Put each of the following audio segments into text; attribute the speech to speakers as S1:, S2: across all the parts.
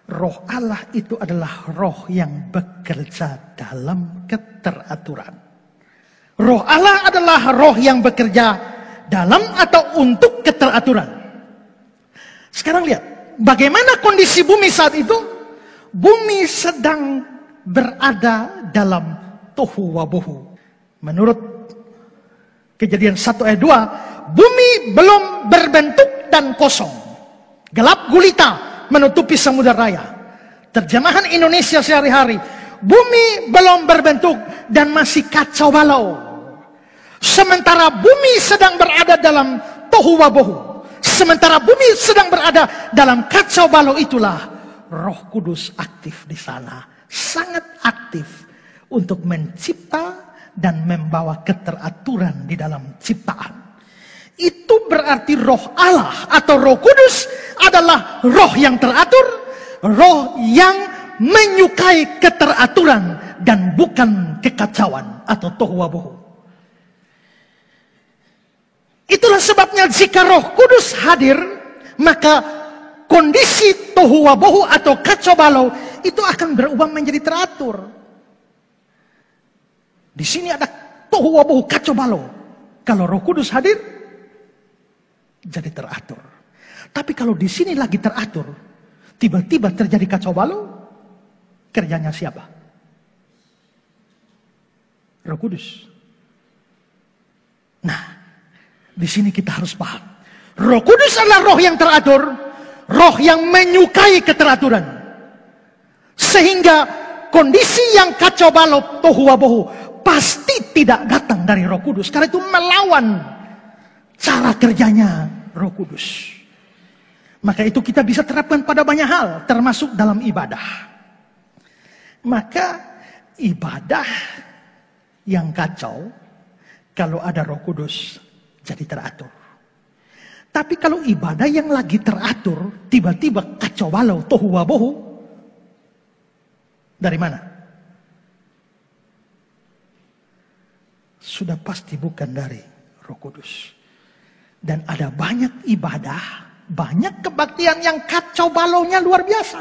S1: Roh Allah itu adalah roh yang bekerja dalam keteraturan. Roh Allah adalah roh yang bekerja dalam atau untuk keteraturan. Sekarang lihat, bagaimana kondisi bumi saat itu? Bumi sedang berada dalam tohu wabohu. Menurut Kejadian 1 ayat 2, bumi belum berbentuk dan kosong. Gelap gulita menutupi samudera raya. Terjemahan Indonesia sehari-hari, bumi belum berbentuk dan masih kacau balau. Sementara bumi sedang berada dalam tohu wabohu. Sementara bumi sedang berada dalam kacau balau, itulah Roh Kudus aktif di sana. Sangat aktif untuk mencipta dan membawa keteraturan di dalam ciptaan. Itu berarti roh Allah atau Roh Kudus adalah roh yang teratur, roh yang menyukai keteraturan dan bukan kekacauan atau tohu wabohu. Itulah sebabnya jika Roh Kudus hadir, maka kondisi tohu wabohu atau kacau balau itu akan berubah menjadi teratur. Di sini ada tohu wabohu kacau balau. Kalau Roh Kudus hadir, jadi teratur. Tapi kalau di sini lagi teratur, tiba-tiba terjadi kacau balau, kerjanya siapa? Roh Kudus. Nah, di sini kita harus paham. Roh Kudus adalah roh yang teratur, roh yang menyukai keteraturan. Sehingga kondisi yang kacau balau, tohu wabohu, pasti tidak datang dari Roh Kudus. Karena itu melawan cara kerjanya Roh Kudus. Maka itu kita bisa terapkan pada banyak hal, termasuk dalam ibadah. Maka ibadah yang kacau, kalau ada Roh Kudus, jadi teratur. Tapi kalau ibadah yang lagi teratur, tiba-tiba kacau balau, tohu wabohu, dari mana? Sudah pasti bukan dari Roh Kudus. Dan ada banyak ibadah, banyak kebaktian yang kacau balaunya luar biasa.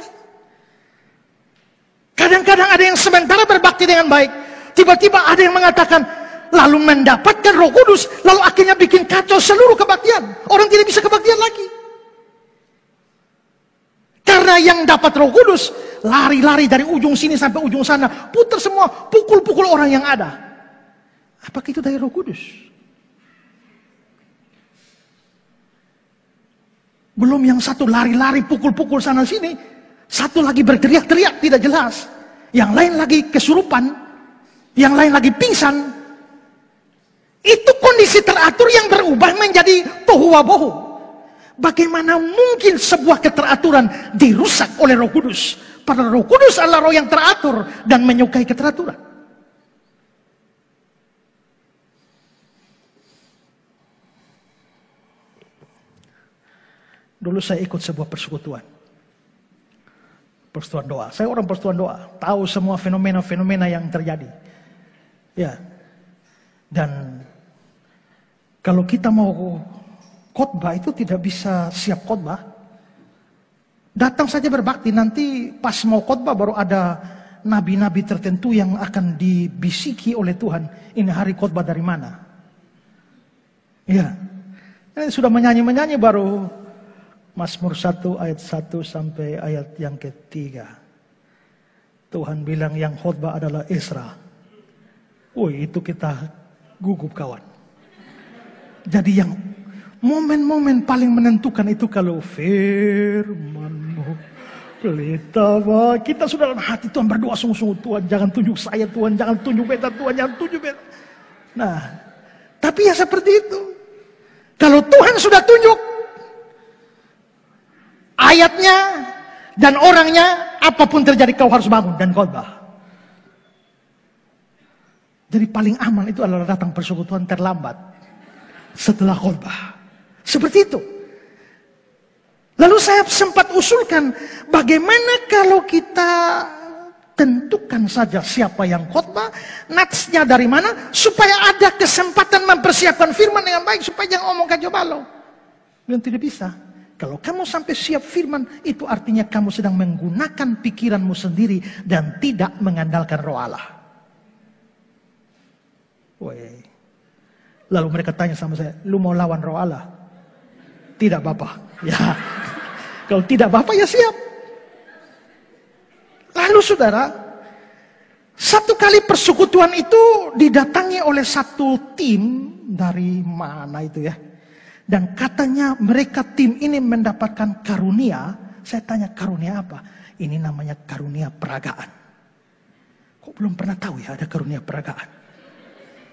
S1: Kadang-kadang ada yang sementara berbakti dengan baik, tiba-tiba ada yang mengatakan, lalu mendapatkan Roh Kudus, lalu akhirnya bikin kacau seluruh kebaktian. Orang tidak bisa kebaktian lagi. Karena yang dapat Roh Kudus, lari-lari dari ujung sini sampai ujung sana, putar semua, pukul-pukul orang yang ada. Apakah itu dari Roh Kudus? Belum yang satu lari-lari pukul-pukul sana sini, satu lagi berteriak-teriak tidak jelas, yang lain lagi kesurupan, yang lain lagi pingsan. Itu kondisi teratur yang berubah menjadi tohu wabohu. Bagaimana mungkin sebuah keteraturan dirusak oleh Roh Kudus? Padahal Roh Kudus adalah roh yang teratur dan menyukai keteraturan. Dulu saya ikut sebuah persekutuan. Persekutuan doa. Saya orang persekutuan doa. Tahu semua fenomena-fenomena yang terjadi. Ya. Dan kalau kita mau khotbah itu tidak bisa siap khotbah. Datang saja berbakti. Nanti pas mau khotbah baru ada nabi-nabi tertentu yang akan dibisiki oleh Tuhan. Ini hari khotbah dari mana? Ya. Ini sudah menyanyi-menyanyi baru Mazmur 1 ayat 1 sampai ayat yang ketiga. Tuhan bilang yang khotbah adalah Ezra. Itu kita gugup kawan. Jadi yang momen-momen paling menentukan itu kalau firman-Mu pelita. Kita sudah dalam hati Tuhan berdoa sungguh-sungguh, Tuhan jangan tunjuk saya, Tuhan jangan tunjuk beta, Tuhan jangan tunjuk beta. Nah, tapi ya seperti itu. Kalau Tuhan sudah tunjuk ayatnya dan orangnya, apapun terjadi kau harus bangun dan khotbah. Jadi paling aman itu adalah datang persekutuan terlambat setelah khotbah. Seperti itu. Lalu saya sempat usulkan, bagaimana kalau kita tentukan saja siapa yang khotbah, natsnya dari mana, supaya ada kesempatan mempersiapkan firman dengan baik, supaya jangan ngomong kacau balau. Dan tidak bisa. Kalau kamu sampai siap firman, itu artinya kamu sedang menggunakan pikiranmu sendiri dan tidak mengandalkan Roh Allah. Woi. Lalu mereka tanya sama saya, lu mau lawan Roh Allah? Tidak Bapak. Ya, kalau tidak Bapak ya siap. Lalu saudara, satu kali persekutuan itu didatangi oleh satu tim dari mana itu ya. Dan katanya mereka tim ini mendapatkan karunia. Saya tanya karunia apa? Ini namanya karunia peragaan. Kok belum pernah tahu ya ada karunia peragaan?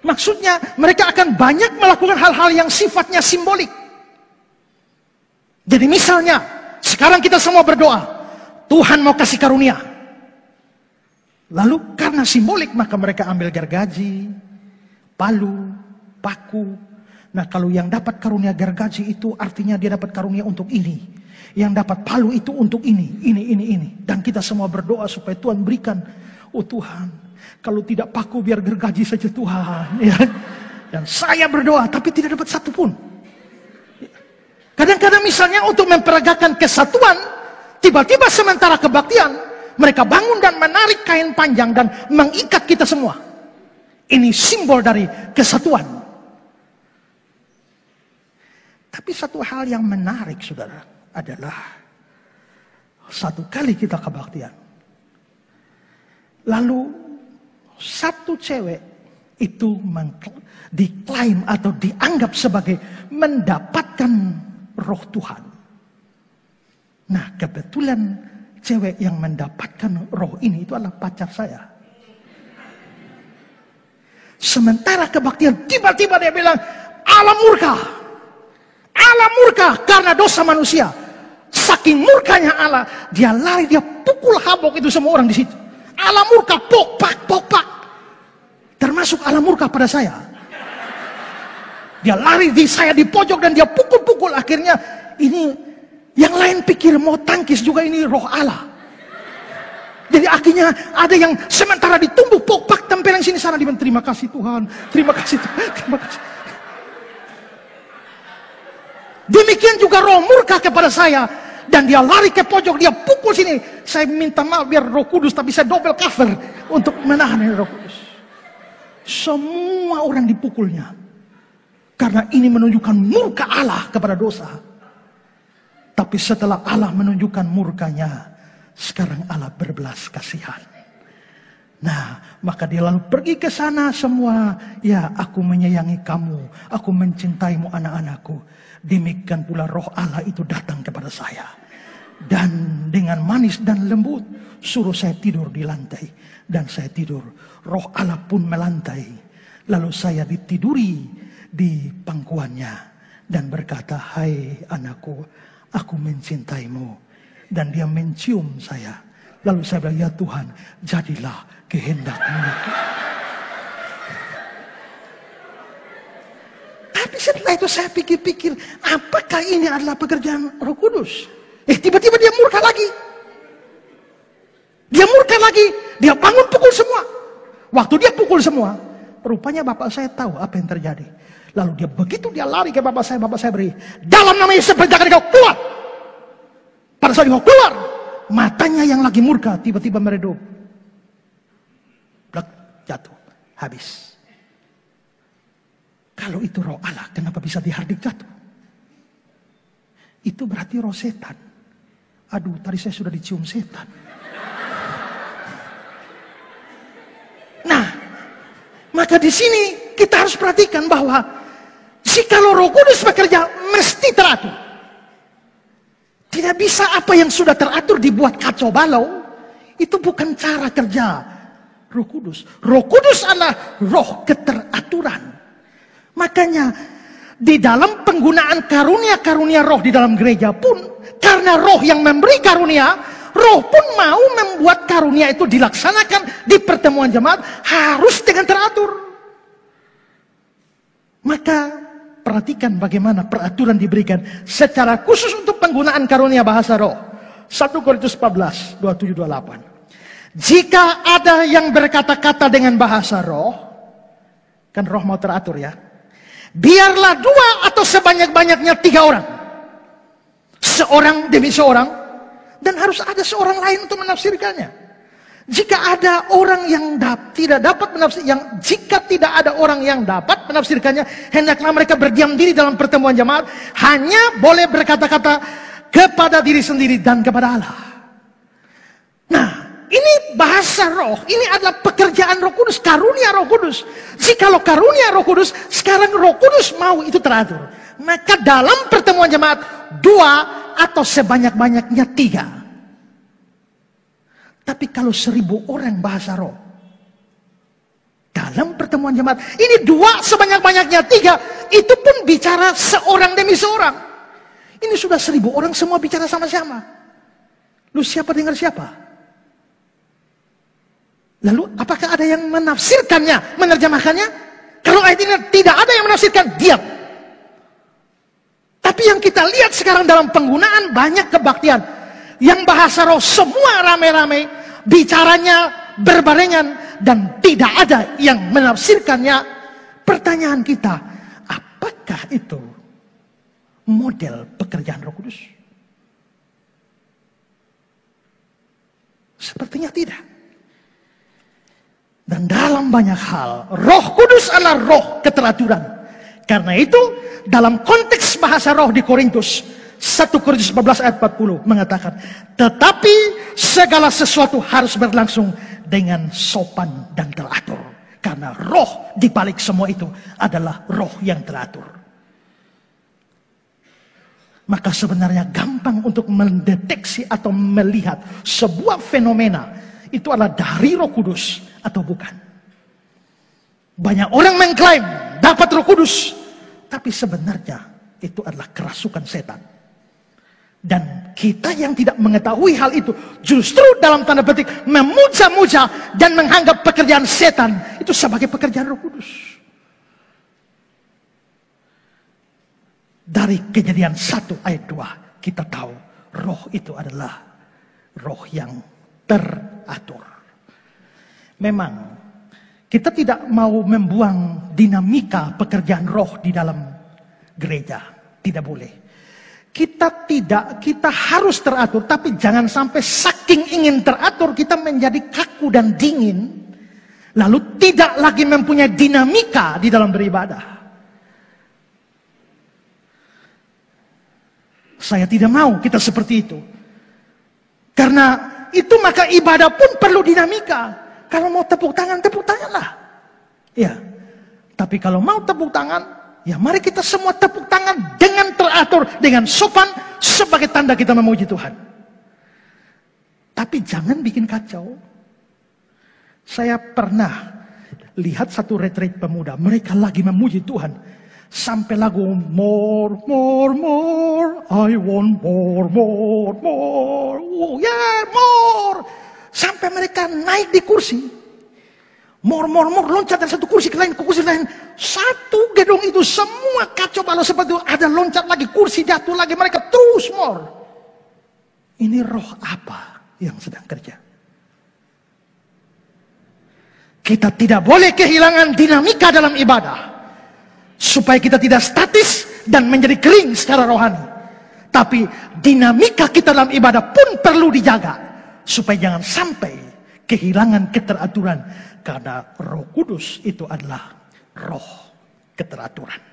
S1: Maksudnya mereka akan banyak melakukan hal-hal yang sifatnya simbolik. Jadi misalnya, sekarang kita semua berdoa. Tuhan mau kasih karunia. Lalu karena simbolik maka mereka ambil gergaji, palu, paku. Nah kalau yang dapat karunia gergaji itu artinya dia dapat karunia untuk ini. Yang dapat palu itu untuk ini. Dan kita semua berdoa supaya Tuhan berikan. Oh Tuhan, kalau tidak paku biar gergaji saja Tuhan. Ya. Dan saya berdoa tapi tidak dapat satu pun. Kadang-kadang misalnya untuk memperagakan kesatuan, tiba-tiba sementara kebaktian, mereka bangun dan menarik kain panjang dan mengikat kita semua. Ini simbol dari kesatuan. Tapi satu hal yang menarik saudara adalah satu kali kita kebaktian. Lalu satu cewek itu diklaim atau dianggap sebagai mendapatkan roh Tuhan. Nah kebetulan cewek yang mendapatkan roh ini itu adalah pacar saya. Sementara kebaktian tiba-tiba dia bilang Allah murka. Allah murka karena dosa manusia. Saking murkanya Allah, dia lari, dia pukul habok itu semua orang di situ. Allah murka, pokpak. Termasuk Allah murka pada saya. Dia lari di saya di pojok dan dia pukul-pukul. Akhirnya ini yang lain pikir mau tangkis juga ini roh Allah. Jadi akhirnya ada yang sementara ditumbuk pokpak tempelan sini sana. Dia bilang terima kasih Tuhan, terima kasih Tuhan, terima kasih. Demikian juga roh murka kepada saya. Dan dia lari ke pojok, dia pukul sini. Saya minta maaf biar Roh Kudus, tapi saya double cover untuk menahan Roh Kudus. Semua orang dipukulnya. Karena ini menunjukkan murka Allah kepada dosa. Tapi setelah Allah menunjukkan murkanya, sekarang Allah berbelas kasihan. Nah, maka dia lalu pergi ke sana semua. Ya, aku menyayangi kamu. Aku mencintaimu anak-anakku. Demikian pula roh Allah itu datang kepada saya. Dan dengan manis dan lembut suruh saya tidur di lantai. Dan saya tidur. Roh Allah pun melantai. Lalu saya ditiduri di pangkuannya. Dan berkata, hai anakku, aku mencintaimu. Dan dia mencium saya. Lalu saya bilang, ya Tuhan, jadilah kehendak-Mu. Tapi setelah itu saya pikir-pikir, apakah ini adalah pekerjaan Roh Kudus? Tiba-tiba dia murka lagi. Dia murka lagi, dia bangun pukul semua. Waktu dia pukul semua, rupanya bapak saya tahu apa yang terjadi. Lalu dia begitu dia lari ke bapak saya beri, dalam nama Yesus perintahkan kau keluar. Pada saat kau keluar, matanya yang lagi murka tiba-tiba meredup. Blak, jatuh, habis. Kalau itu roh Allah, kenapa bisa dihardik jatuh? Itu berarti roh setan. Aduh, tadi saya sudah dicium setan. Nah, maka di sini kita harus perhatikan bahwa jikalau Roh Kudus bekerja, mesti teratur. Tidak bisa apa yang sudah teratur dibuat kacau balau. Itu bukan cara kerja Roh Kudus. Roh Kudus adalah roh keteraturan. Makanya di dalam penggunaan karunia-karunia roh di dalam gereja pun, karena roh yang memberi karunia, roh pun mau membuat karunia itu dilaksanakan di pertemuan jemaat harus dengan teratur. Maka perhatikan bagaimana peraturan diberikan secara khusus untuk penggunaan karunia bahasa roh. 1 Korintus 14, 27-28. Jika ada yang berkata-kata dengan bahasa roh, kan roh mau teratur ya. Biarlah 2 atau sebanyak-banyaknya 3 orang. seorang demi seorang, dan harus ada seorang lain untuk menafsirkannya. Jika ada orang yang tidak dapat menafsirkan, jika tidak ada orang yang dapat menafsirkannya, hendaklah mereka berdiam diri dalam pertemuan jemaat, hanya boleh berkata-kata kepada diri sendiri dan kepada Allah. Nah, ini bahasa roh, ini adalah pekerjaan Roh Kudus, karunia Roh Kudus. Jikalau karunia Roh Kudus, sekarang Roh Kudus mau itu teratur, maka dalam pertemuan jemaat 2 atau sebanyak-banyaknya 3. Tapi kalau 1000 orang bahasa roh dalam pertemuan jemaat, ini 2 sebanyak-banyaknya 3, itu pun bicara seorang demi seorang. Ini sudah 1000 orang semua bicara sama-sama. Lu siapa dengar siapa? Lalu apakah ada yang menafsirkannya, menerjemahkannya? Kalau ayat ini tidak ada yang menafsirkan, diam. Tapi yang kita lihat sekarang dalam penggunaan banyak kebaktian, yang bahasa roh semua rame-rame, bicaranya berbarengan, dan tidak ada yang menafsirkannya. Pertanyaan kita, apakah itu model pekerjaan Roh Kudus? Sepertinya tidak. Dan dalam banyak hal, Roh Kudus adalah roh keteraturan. Karena itu, dalam konteks bahasa roh di Korintus, 1 Korintus 14 ayat 40 mengatakan, tetapi segala sesuatu harus berlangsung dengan sopan dan teratur. Karena roh di balik semua itu adalah roh yang teratur. Maka sebenarnya gampang untuk mendeteksi atau melihat sebuah fenomena itu adalah dari Roh Kudus atau bukan. Banyak orang mengklaim dapat Roh Kudus, tapi sebenarnya itu adalah kerasukan setan. Dan kita yang tidak mengetahui hal itu justru dalam tanda petik memuja-muja dan menganggap pekerjaan setan itu sebagai pekerjaan Roh Kudus. Dari Kejadian 1 ayat 2 kita tahu roh itu adalah roh yang teratur. Memang kita tidak mau membuang dinamika pekerjaan roh di dalam gereja, tidak boleh. Kita harus teratur, tapi jangan sampai saking ingin teratur kita menjadi kaku dan dingin, lalu tidak lagi mempunyai dinamika di dalam beribadah. Saya tidak mau kita seperti itu. Karena itu maka ibadah pun perlu dinamika. Kalau mau tepuk tanganlah. Ya. Tapi kalau mau tepuk tangan, ya mari kita semua tepuk tangan dengan teratur, dengan sopan, sebagai tanda kita memuji Tuhan. Tapi jangan bikin kacau. Saya pernah lihat satu retreat pemuda, mereka lagi memuji Tuhan. Sampai lagu more, more, more, I want more, more, more, oh yeah, more. Sampai mereka naik di kursi. More, loncat dari satu kursi ke kursi lain. Satu gedung itu semua kacau balau seperti itu. Ada loncat lagi, kursi jatuh lagi, mereka terus more. Ini roh apa yang sedang kerja? Kita tidak boleh kehilangan dinamika dalam ibadah. Supaya kita tidak statis dan menjadi kering secara rohani. Tapi dinamika kita dalam ibadah pun perlu dijaga. Supaya jangan sampai kehilangan keteraturan. Karena Roh Kudus itu adalah roh keteraturan.